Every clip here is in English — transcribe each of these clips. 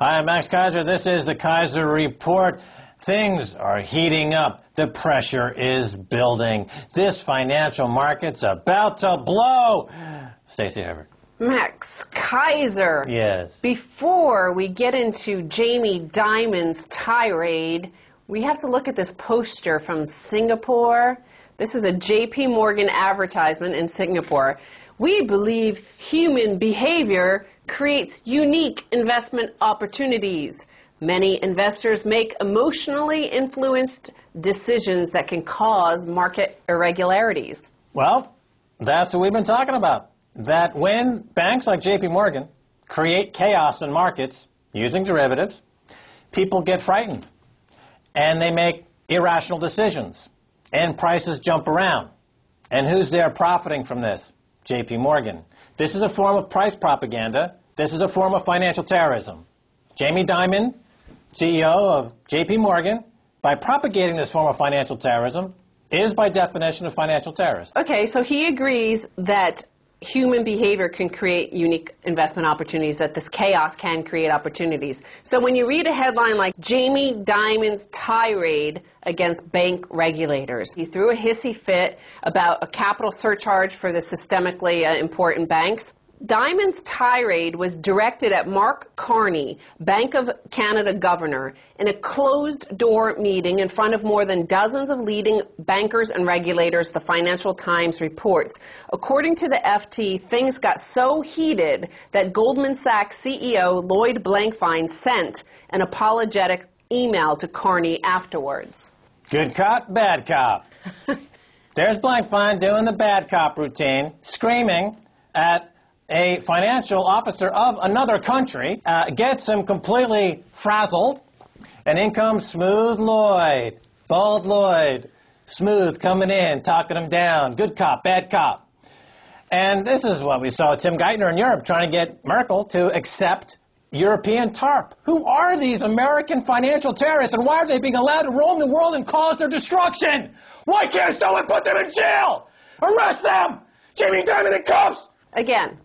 Hi, I'm Max Keiser. This is the Keiser Report. Things are heating up. The pressure is building. This financial market's about to blow. Stacy Herbert. Max Keiser. Yes. Before we get into Jamie Dimon's tirade, we have to look at this poster from Singapore. This is a JP Morgan advertisement in Singapore. We believe human behavior creates unique investment opportunities. Many investors make emotionally influenced decisions that can cause market irregularities. Well, that's what we've been talking about. That when banks like JP Morgan create chaos in markets using derivatives, people get frightened and they make irrational decisions and prices jump around. And who's there profiting from this? JP Morgan. This is a form of price propaganda. This is a form of financial terrorism. Jamie Dimon, CEO of JP Morgan, by propagating this form of financial terrorism, is by definition a financial terrorist. Okay, so he agrees that human behavior can create unique investment opportunities, that this chaos can create opportunities. So when you read a headline like Jamie Dimon's tirade against bank regulators, he threw a hissy fit about a capital surcharge for the systemically important banks. Dimon's tirade was directed at Mark Carney, Bank of Canada governor, in a closed-door meeting in front of more than dozens of leading bankers and regulators, the Financial Times reports. According to the FT, things got so heated that Goldman Sachs CEO Lloyd Blankfein sent an apologetic email to Carney afterwards. Good cop, bad cop. There's Blankfein doing the bad cop routine, screaming at a financial officer of another country, gets him completely frazzled, and in comes Smooth Lloyd, Bald Lloyd, smooth coming in, talking him down, good cop, bad cop. And this is what we saw Tim Geithner in Europe trying to get Merkel to accept European TARP. Who are these American financial terrorists, and why are they being allowed to roam the world and cause their destruction? Why can't someone put them in jail? Arrest them! Jamie Dimon in cuffs! Again,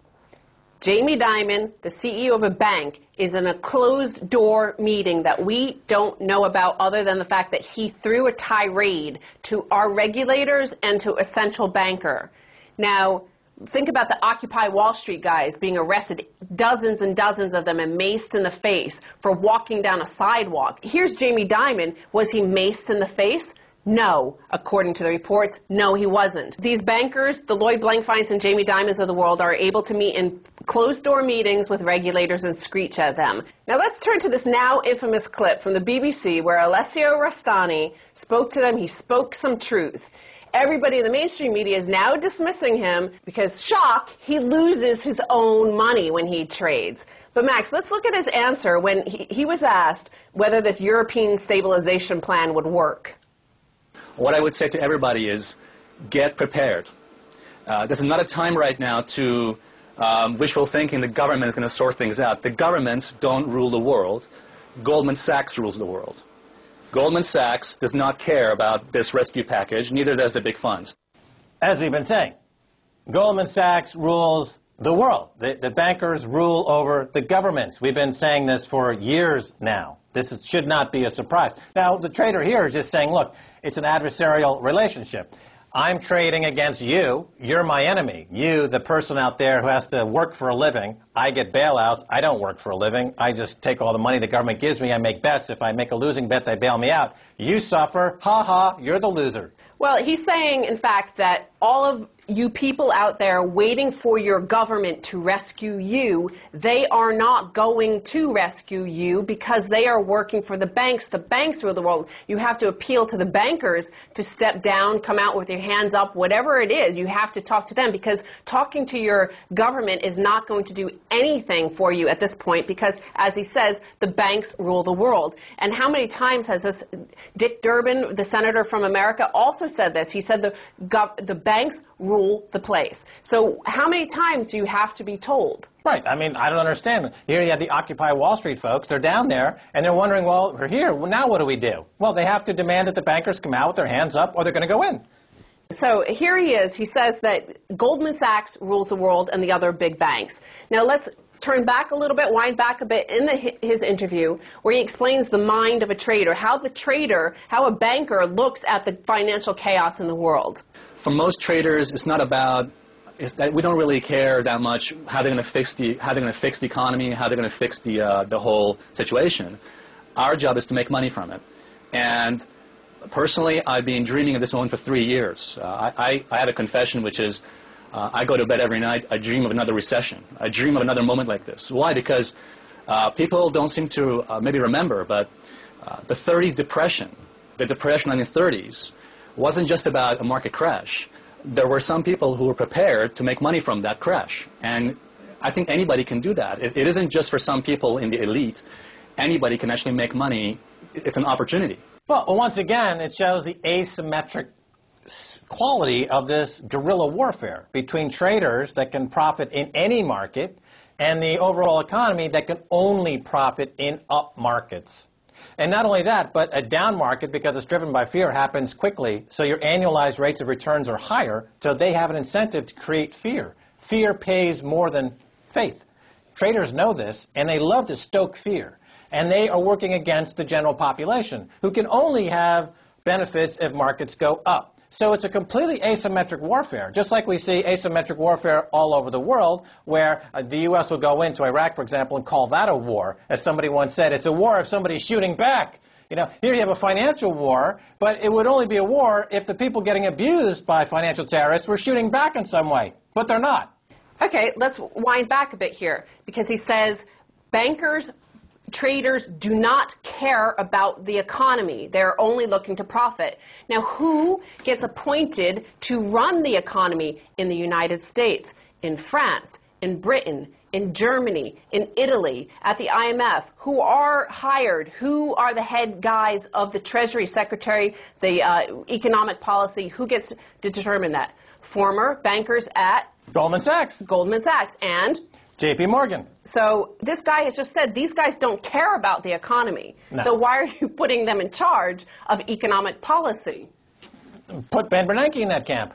Jamie Dimon, the CEO of a bank, is in a closed-door meeting that we don't know about other than the fact that he threw a tirade to our regulators and to a central banker. Now, think about the Occupy Wall Street guys being arrested, dozens and dozens of them, and maced in the face for walking down a sidewalk. Here's Jamie Dimon. Was he maced in the face? No, according to the reports, no, he wasn't. These bankers, the Lloyd Blankfeins and Jamie Dimons of the world, are able to meet in closed-door meetings with regulators and screech at them. Now let's turn to this now infamous clip from the BBC where Alessio Rastani spoke to them. He spoke some truth. Everybody in the mainstream media is now dismissing him because, shock, he loses his own money when he trades. But Max, let's look at his answer when he was asked whether this European stabilization plan would work. What I would say to everybody is, get prepared. This is not a time right now to wishful thinking the government is going to sort things out. The governments don't rule the world. Goldman Sachs rules the world. Goldman Sachs does not care about this rescue package, neither does the big funds. As we've been saying, Goldman Sachs rules the world. The bankers rule over the governments. We've been saying this for years now. This should not be a surprise. Now, the trader here is just saying, look, it's an adversarial relationship. I'm trading against you. You're my enemy. You, the person out there who has to work for a living. I get bailouts. I don't work for a living. I just take all the money the government gives me. I make bets. If I make a losing bet, they bail me out. You suffer. Ha ha, you're the loser. Well, he's saying, in fact, that all of you people out there waiting for your government to rescue you, they are not going to rescue you because they are working for the banks. The banks rule the world. You have to appeal to the bankers to step down, come out with your hands up, whatever it is. You have to talk to them because talking to your government is not going to do anything for you at this point because, as he says, the banks rule the world. And how many times has this Dick Durbin, the senator from America, also said this? He said the banks rule the place. So how many times do you have to be told? Right. I mean, I don't understand. Here you have the Occupy Wall Street folks. They're down there, and they're wondering, well, we're here. Well, now what do we do? Well, they have to demand that the bankers come out with their hands up, or they're going to go in. So here he is. He says that Goldman Sachs rules the world and the other big banks. Now let's turn back a little bit, wind back a bit in his interview where he explains the mind of a trader, how a banker looks at the financial chaos in the world. For most traders, it's not about, we don't really care that much how they're going to fix the economy, how they're going to fix the whole situation. Our job is to make money from it. And personally, I've been dreaming of this moment for 3 years. I have a confession, which is, I go to bed every night, I dream of another recession. I dream of another moment like this. Why? Because people don't seem to maybe remember, but the 30s depression, the depression in the 30s, wasn't just about a market crash. There were some people who were prepared to make money from that crash. And I think anybody can do that. It isn't just for some people in the elite. Anybody can actually make money. It's an opportunity. Well, once again, it shows the asymmetric quality of this guerrilla warfare between traders that can profit in any market and the overall economy that can only profit in up markets. And not only that, but a down market, because it's driven by fear, happens quickly, so your annualized rates of returns are higher, so they have an incentive to create fear. Fear pays more than faith. Traders know this, and they love to stoke fear. And they are working against the general population, who can only have benefits if markets go up. So it's a completely asymmetric warfare, just like we see asymmetric warfare all over the world, where the U.S. will go into Iraq, for example, and call that a war. As somebody once said, it's a war if somebody's shooting back. You know, here you have a financial war, but it would only be a war if the people getting abused by financial terrorists were shooting back in some way. But they're not. Okay, let's wind back a bit here, because he says bankers, traders do not care about the economy. They're only looking to profit. Now, who gets appointed to run the economy in the United States, in France, in Britain, in Germany, in Italy, at the IMF? Who are hired? Who are the head guys of the Treasury Secretary, the economic policy? Who gets to determine that? Former bankers at Goldman Sachs. Goldman Sachs and J.P. Morgan. So this guy has just said these guys don't care about the economy. No. So why are you putting them in charge of economic policy? Put Ben Bernanke in that camp.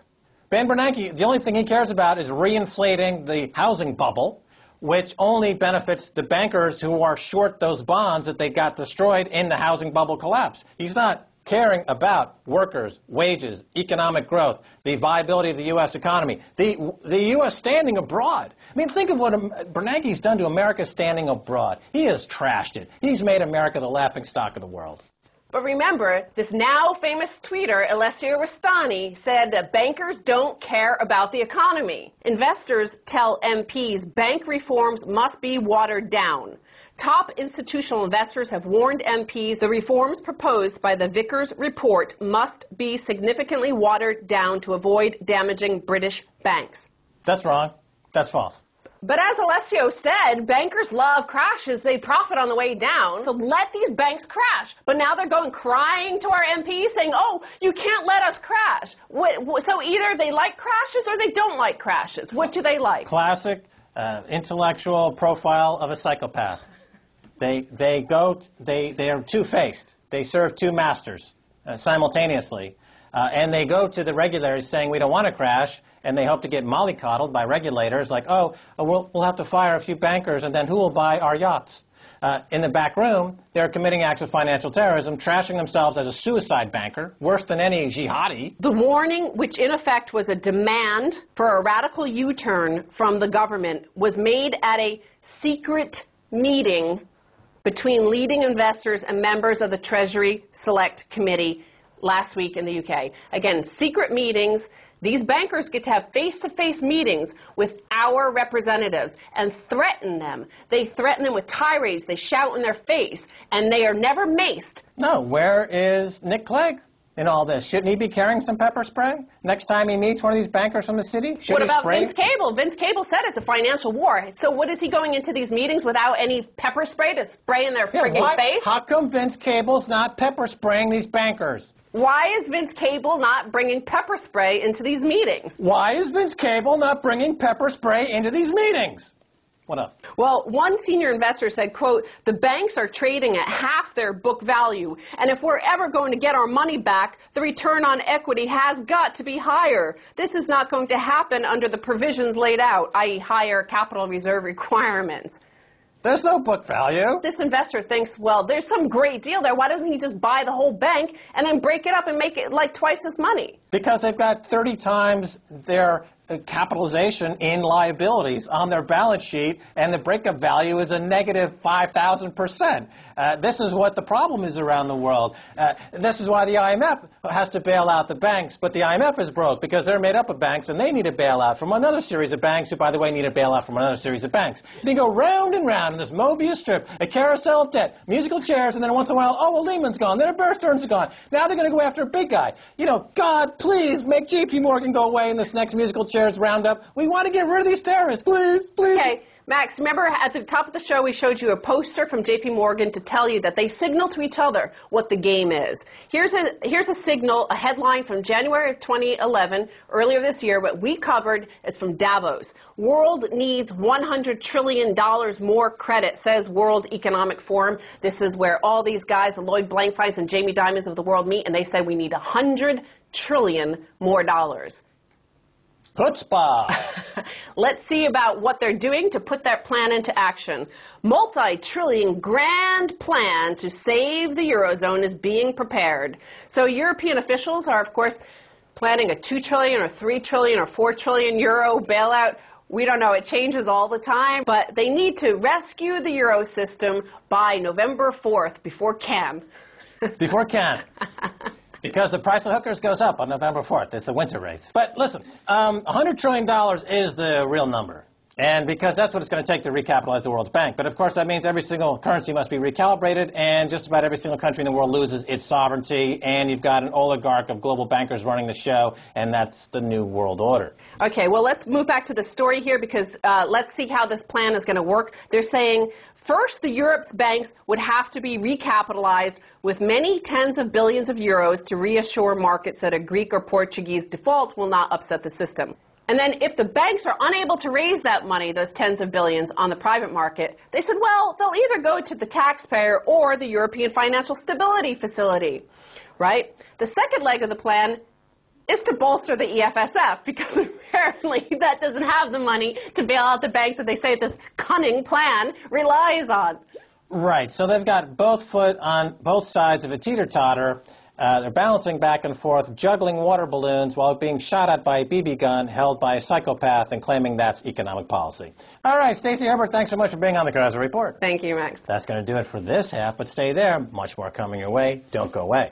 Ben Bernanke, the only thing he cares about is reinflating the housing bubble, which only benefits the bankers who are short those bonds that they got destroyed in the housing bubble collapse. He's not caring about workers, wages, economic growth, the viability of the U.S. economy, the U.S. standing abroad. I mean, think of what Bernanke's done to America's standing abroad. He has trashed it. He's made America the laughingstock of the world. But remember, this now famous tweeter, Alessio Rastani, said that bankers don't care about the economy. Investors tell MPs bank reforms must be watered down. Top institutional investors have warned MPs the reforms proposed by the Keiser Report must be significantly watered down to avoid damaging British banks. That's wrong. That's false. But as Alessio said, bankers love crashes. They profit on the way down. So let these banks crash. But now they're going crying to our MPs saying, oh, you can't let us crash. So either they like crashes or they don't like crashes. What do they like? Classic intellectual profile of a psychopath. They are two-faced. They serve two masters simultaneously. And they go to the regulators saying we don't want to crash, and they hope to get mollycoddled by regulators like, oh, we'll have to fire a few bankers, and then who will buy our yachts? In the back room, they're committing acts of financial terrorism, trashing themselves as a suicide banker, worse than any jihadi. The warning, which in effect was a demand for a radical U-turn from the government, was made at a secret meeting between leading investors and members of the Treasury Select Committee last week in the UK. Again, secret meetings. These bankers get to have face-to-face meetings with our representatives and threaten them. They threaten them with tirades. They shout in their face, and they are never maced. No, where is Nick Clegg in all this? Shouldn't he be carrying some pepper spray next time he meets one of these bankers from the city? What about Vince Cable? Vince Cable said it's a financial war. So what is he going into these meetings without any pepper spray to spray in their frigging face? How come Vince Cable's not pepper spraying these bankers? Why is Vince Cable not bringing pepper spray into these meetings? Why is Vince Cable not bringing pepper spray into these meetings? What else? Well, one senior investor said, quote, "The banks are trading at half their book value, and if we're ever going to get our money back, the return on equity has got to be higher. This is not going to happen under the provisions laid out, i.e. higher capital reserve requirements." There's no book value. This investor thinks, well, there's some great deal there. Why doesn't he just buy the whole bank and then break it up and make it like twice as money? Because they've got 30 times their capitalization in liabilities on their balance sheet, and the breakup value is a negative 5,000%. This is what the problem is around the world. This is why the IMF has to bail out the banks, but the IMF is broke because they're made up of banks, and they need a bailout from another series of banks who, by the way, need a bailout from another series of banks. You go round and round in this Mobius strip, a carousel of debt, musical chairs, and then once in a while, oh, well, Lehman's gone, then a Bear Stearns is gone. Now they're going to go after a big guy. You know, God, please make JP Morgan go away in this next musical chairs roundup. We want to get rid of these terrorists, please, please. Okay, Max, remember at the top of the show we showed you a poster from JP Morgan to tell you that they signal to each other what the game is. Here's a signal, a headline from January of 2011, earlier this year, what we covered. It's from Davos. World needs $100 trillion more credit, says World Economic Forum. This is where all these guys, the Lloyd Blankfeins and Jamie Dimons of the world meet, and they say we need $100 trillion more dollars. Chutzpah. Let's see about what they're doing to put that plan into action. Multi-trillion grand plan to save the Eurozone is being prepared. So European officials are, of course, planning a 2 trillion or 3 trillion or 4 trillion euro bailout. We don't know. It changes all the time. But they need to rescue the Euro system by November 4th, before Cannes. Before Cannes. Because the price of hookers goes up on November 4th. It's the winter rates. But listen, $100 trillion is the real number. And because that's what it's going to take to recapitalize the world's bank. But of course that means every single currency must be recalibrated, and just about every single country in the world loses its sovereignty, and you've got an oligarch of global bankers running the show, and that's the new world order. Okay, well, let's move back to the story here, because let's see how this plan is going to work. They're saying, first, the Europe's banks would have to be recapitalized with many tens of billions of euros to reassure markets that a Greek or Portuguese default will not upset the system. And then if the banks are unable to raise that money, those tens of billions, on the private market, they said, well, they'll either go to the taxpayer or the European Financial Stability Facility, right? The second leg of the plan is to bolster the EFSF, because apparently that doesn't have the money to bail out the banks that they say this cunning plan relies on. Right, so they've got both foot on both sides of a teeter-totter. They're balancing back and forth, juggling water balloons while being shot at by a BB gun held by a psychopath and claiming that's economic policy. All right, Stacy Herbert, thanks so much for being on the Keiser Report. Thank you, Max. That's going to do it for this half, but stay there. Much more coming your way. Don't go away.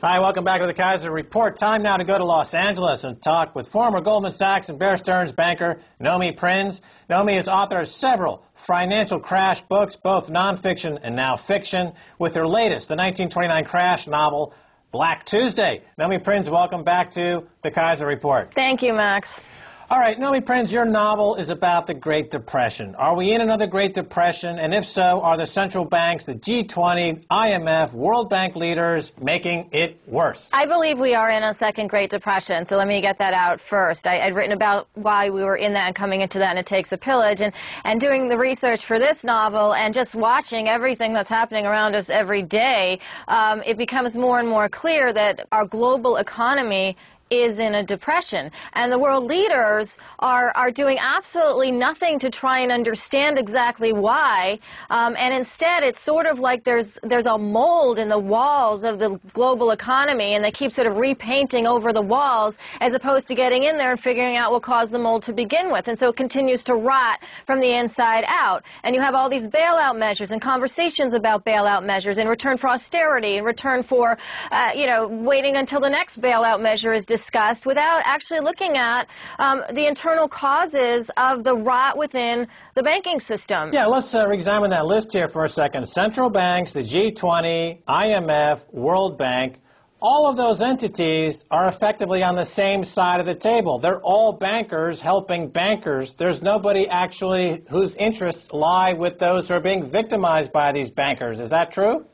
Hi, welcome back to the Keiser Report. Time now to go to Los Angeles and talk with former Goldman Sachs and Bear Stearns banker Nomi Prins. Nomi is author of several financial crash books, both nonfiction and now fiction, with her latest, the 1929 crash novel, Black Tuesday. Nomi Prins, welcome back to the Keiser Report. Thank you, Max. All right, Nomi Prins, your novel is about the Great Depression. Are we in another Great Depression? And if so, are the central banks, the G20, IMF, World Bank leaders making it worse? I believe we are in a second Great Depression, so let me get that out first. I'd written about why we were in that and coming into that, and it takes a pillage. And doing the research for this novel and just watching everything that's happening around us every day, it becomes more and more clear that our global economy is in a depression. And the world leaders are doing absolutely nothing to try and understand exactly why. And instead, it's sort of like there's a mold in the walls of the global economy, and they keep sort of repainting over the walls as opposed to getting in there and figuring out what caused the mold to begin with. And so it continues to rot from the inside out. And you have all these bailout measures and conversations about bailout measures in return for austerity, in return for, waiting until the next bailout measure is discussed without actually looking at the internal causes of the rot within the banking system. Yeah, let's examine that list here for a second. Central banks, the G20, IMF, World Bank, all of those entities are effectively on the same side of the table. They're all bankers helping bankers. There's nobody actually whose interests lie with those who are being victimized by these bankers. Is that true?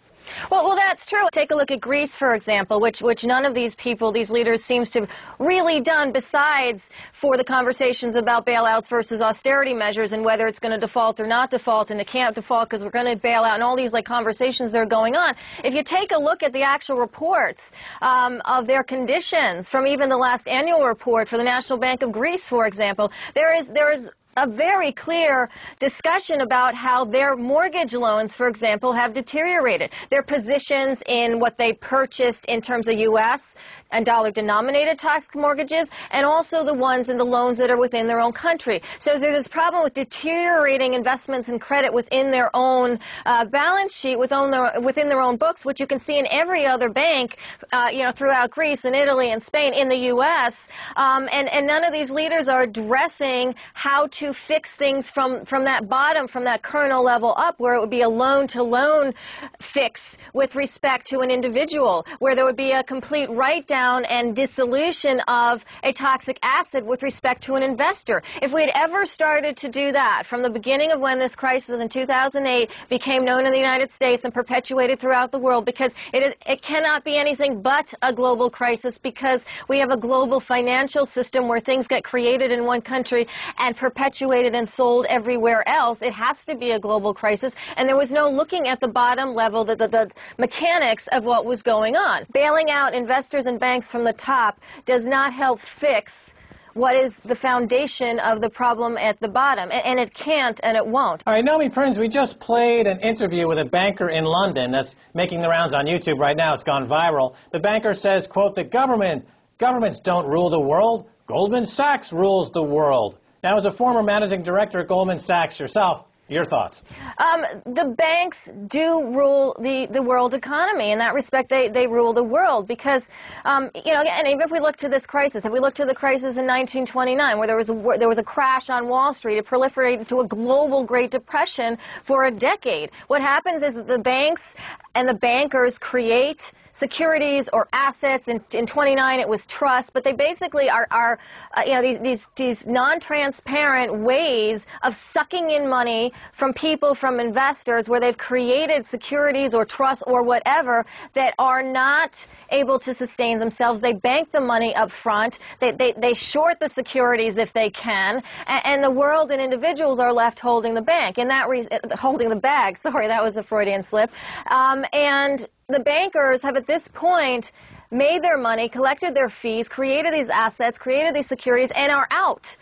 Well, that's true. Take a look at Greece, for example, which none of these people, these leaders, seems to have really done besides for the conversations about bailouts versus austerity measures and whether it's going to default or not default, and it can't default because we're going to bail out, and all these conversations that are going on. If you take a look at the actual reports of their conditions from even the last annual report for the National Bank of Greece, for example, there is a very clear discussion about how their mortgage loans, for example, have deteriorated. Their positions in what they purchased in terms of U.S. and dollar-denominated tax mortgages, and also the ones in the loans that are within their own country. So there's this problem with deteriorating investments and credit within their own balance sheet, within their own books, which you can see in every other bank, throughout Greece and Italy and Spain, in the U.S. And none of these leaders are addressing how to fix things from that bottom, from that kernel level up, where it would be a loan-to-loan fix with respect to an individual, where there would be a complete write-down and dissolution of a toxic asset with respect to an investor. If we had ever started to do that from the beginning of when this crisis in 2008 became known in the United States and perpetuated throughout the world, because it cannot be anything but a global crisis, because we have a global financial system where things get created in one country and perpetuated and sold everywhere else. It has to be a global crisis, and there was no looking at the bottom level, the mechanics of what was going on. Bailing out investors and banks from the top does not help fix what is the foundation of the problem at the bottom, and it can't and it won't. All right, Nomi Prins, we just played an interview with a banker in London that's making the rounds on YouTube right now. It's gone viral. The banker says, quote, governments don't rule the world. Goldman Sachs rules the world. Now, as a former managing director at Goldman Sachs yourself, your thoughts? The banks do rule the world economy. In that respect, they rule the world because, and even if we look to this crisis, if we look to the crisis in 1929, where there was a crash on Wall Street, it proliferated to a global Great Depression for a decade. What happens is that the banks and the bankers create securities or assets. In 29 it was trust, but they basically are these non-transparent ways of sucking in money from people, from investors, where they've created securities or trusts or whatever that are not able to sustain themselves. They bank the money up front. They short the securities if they can, and the world and individuals are left holding the bank. In that holding the bag. Sorry, that was a Freudian slip. And the bankers have at this point made their money, collected their fees, created these assets, created these securities, and are out,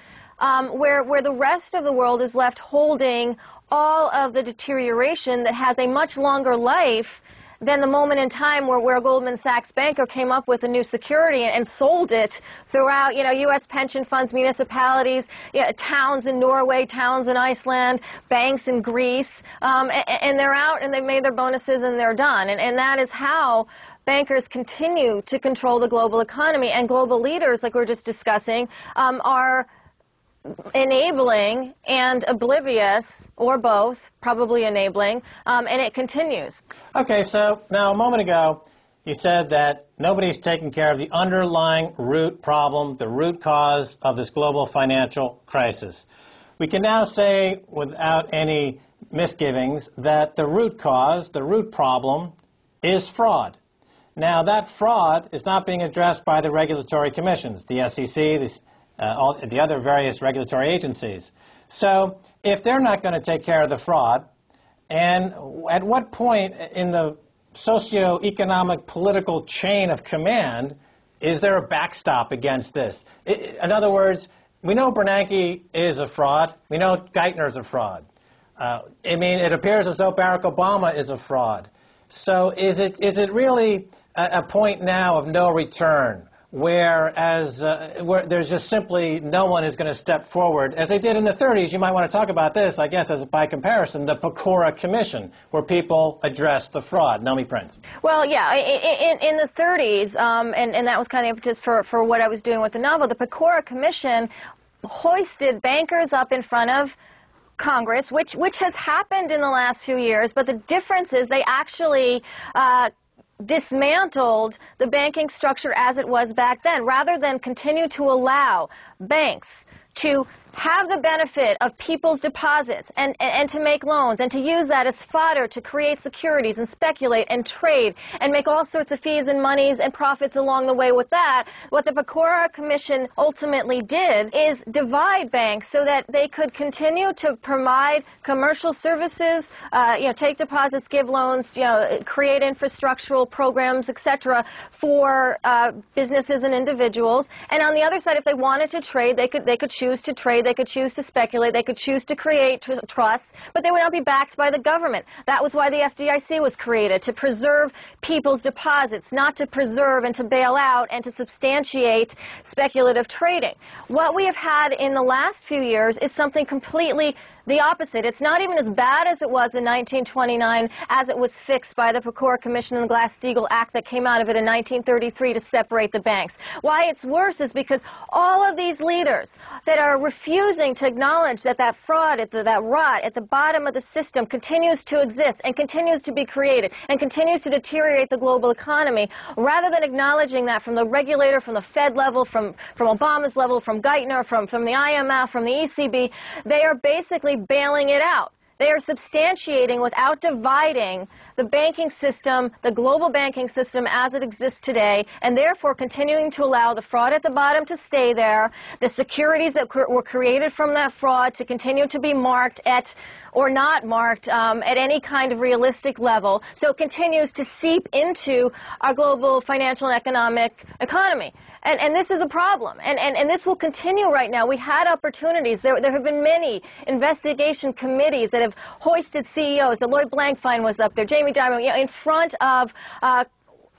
where the rest of the world is left holding all of the deterioration that has a much longer life than the moment in time where a Goldman Sachs banker came up with a new security and sold it throughout, U.S. pension funds, municipalities, towns in Norway, towns in Iceland, banks in Greece, and they're out and they've made their bonuses and they're done. And that is how bankers continue to control the global economy, and global leaders, like we were just discussing, are enabling and oblivious, or both, probably enabling, and it continues. Okay, so now a moment ago, he said that nobody's taking care of the underlying root problem, the root cause of this global financial crisis. We can now say without any misgivings that the root cause, the root problem, is fraud. Now, that fraud is not being addressed by the regulatory commissions, the SEC, the other various regulatory agencies. So if they're not going to take care of the fraud, and at what point in the socio-economic political chain of command is there a backstop against this? In other words, we know Bernanke is a fraud. We know Geithner's a fraud. It appears as though Barack Obama is a fraud. So is it really a point now of no return, where there's just simply no one is going to step forward, as they did in the 30s? You might want to talk about this, I guess, as by comparison, the Pecora Commission, where people addressed the fraud. Nomi Prins. Well, yeah, in the 30s, and that was kind of just for what I was doing with the novel, the Pecora Commission hoisted bankers up in front of Congress, which has happened in the last few years, but the difference is they actually dismantled the banking structure as it was back then, rather than continue to allow banks to have the benefit of people's deposits and to make loans and to use that as fodder to create securities and speculate and trade and make all sorts of fees and monies and profits along the way with that. What the Pecora Commission ultimately did is divide banks so that they could continue to provide commercial services, take deposits, give loans, create infrastructural programs, etc., for businesses and individuals. And on the other side, if they wanted to trade, they could choose to trade. They could choose to speculate. They could choose to create trusts, but they would not be backed by the government. That was why the FDIC was created, to preserve people's deposits, not to preserve and to bail out and to substantiate speculative trading. What we have had in the last few years is something completely the opposite. It's not even as bad as it was in 1929 as it was fixed by the Pecora Commission and the Glass-Steagall Act that came out of it in 1933 to separate the banks. Why it's worse is because all of these leaders that are refusing to acknowledge that fraud, that rot at the bottom of the system continues to exist and continues to be created and continues to deteriorate the global economy, rather than acknowledging that from the regulator, from the Fed level, from Obama's level, from Geithner, from the IMF, from the ECB, they are basically bailing it out. They are substantiating without dividing the banking system, the global banking system as it exists today, and therefore continuing to allow the fraud at the bottom to stay there, the securities that were created from that fraud to continue to be marked at, or not marked at any kind of realistic level, so it continues to seep into our global financial and economic economy. And this is a problem, and this will continue right now. We had opportunities. There have been many investigation committees that have hoisted CEOs. Lloyd Blankfein was up there, Jamie Dimon, in front of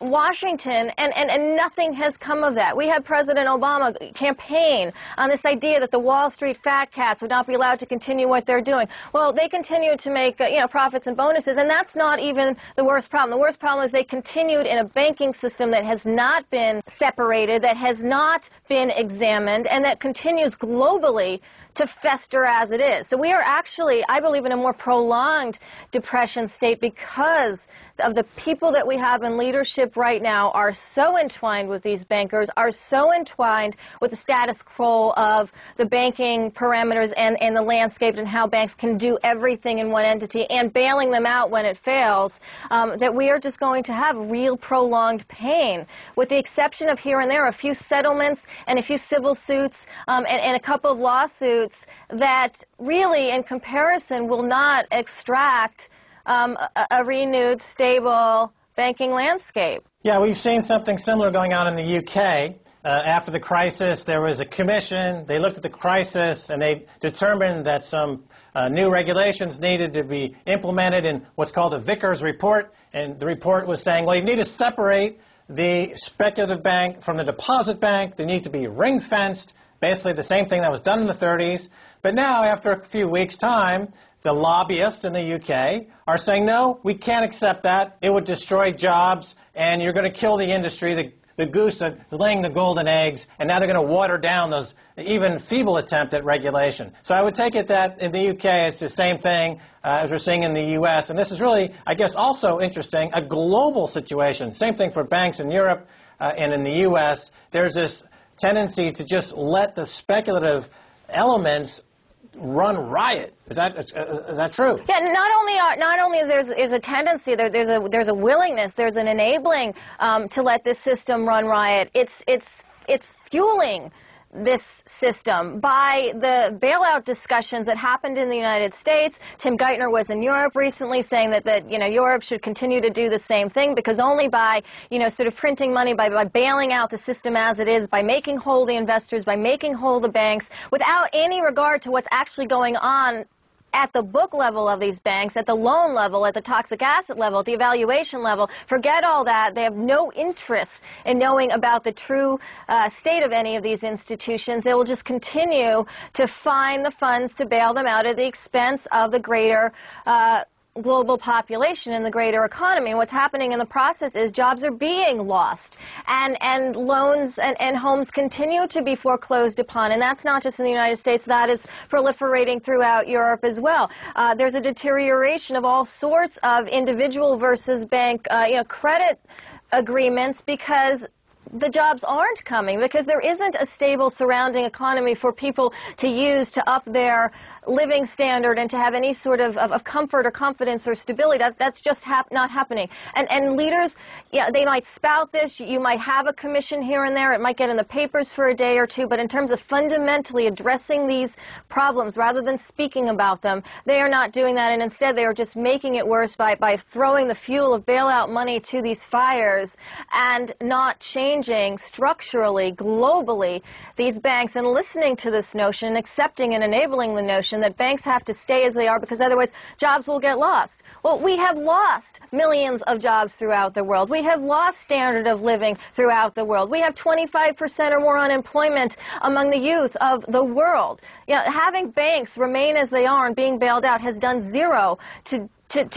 Washington, and nothing has come of that. We had President Obama campaign on this idea that the Wall Street fat cats would not be allowed to continue what they're doing. Well, they continue to make profits and bonuses, and that's not even the worst problem. The worst problem is they continued in a banking system that has not been separated, that has not been examined, and that continues globally to fester as it is. So we are actually, I believe, in a more prolonged depression state because of the people that we have in leadership right now are so entwined with these bankers, are so entwined with the status quo of the banking parameters and the landscape and how banks can do everything in one entity and bailing them out when it fails, that we are just going to have real prolonged pain, with the exception of here and there a few settlements and a few civil suits and a couple of lawsuits that really, in comparison, will not extract a renewed, stable banking landscape. Yeah, we've seen something similar going on in the UK. After the crisis, there was a commission. They looked at the crisis, and they determined that some new regulations needed to be implemented in what's called a Vickers Report. And the report was saying, well, you need to separate the speculative bank from the deposit bank. They need to be ring-fenced, basically the same thing that was done in the 30s. But now, after a few weeks' time, the lobbyists in the UK are saying, no, we can't accept that. It would destroy jobs, and you're going to kill the industry. the goose that is laying the golden eggs, and now they're going to water down those even feeble attempt at regulation. So I would take it that in the UK it's the same thing as we're seeing in the US, and this is really, I guess, also interesting, a global situation. Same thing for banks in Europe and in the US. There's this tendency to just let the speculative elements run riot. Is that true? Yeah, not only is a tendency, there's a willingness, there's an enabling to let this system run riot. It's fueling this system by the bailout discussions that happened in the United States. Tim Geithner was in Europe recently saying that Europe should continue to do the same thing, because only by sort of printing money, by bailing out the system as it is, by making whole the investors, by making whole the banks, without any regard to what's actually going on at the book level of these banks, at the loan level, at the toxic asset level, at the evaluation level. Forget all that. They have no interest in knowing about the true state of any of these institutions. They will just continue to find the funds to bail them out at the expense of the greater global population and the greater economy. And what's happening in the process is jobs are being lost, and loans and homes continue to be foreclosed upon. And that's not just in the United States. That is proliferating throughout Europe as well. There's a deterioration of all sorts of individual versus bank credit agreements, because the jobs aren't coming, because there isn't a stable surrounding economy for people to use to up their living standard and to have any sort of comfort or confidence or stability. That's just not happening. And leaders, they might spout this. You might have a commission here and there. It might get in the papers for a day or two. But in terms of fundamentally addressing these problems rather than speaking about them, they are not doing that. And instead, they are just making it worse by throwing the fuel of bailout money to these fires and not changing structurally, globally, these banks, and listening to this notion, accepting and enabling the notion that banks have to stay as they are, because otherwise jobs will get lost. Well, we have lost millions of jobs throughout the world. We have lost standard of living throughout the world. We have 25% or more unemployment among the youth of the world. Having banks remain as they are and being bailed out has done zero to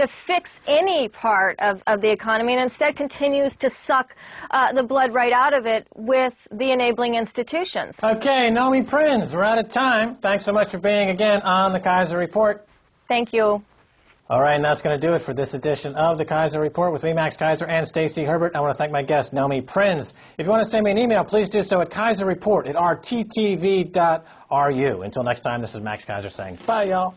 fix any part of the economy, and instead continues to suck the blood right out of it with the enabling institutions. Okay, Nomi Prins, we're out of time. Thanks so much for being again on the Keiser Report. Thank you. All right, and that's going to do it for this edition of the Keiser Report with me, Max Keiser, and Stacy Herbert. I want to thank my guest, Nomi Prins. If you want to send me an email, please do so at keiserreport@rttv.ru. Until next time, this is Max Keiser saying bye, y'all.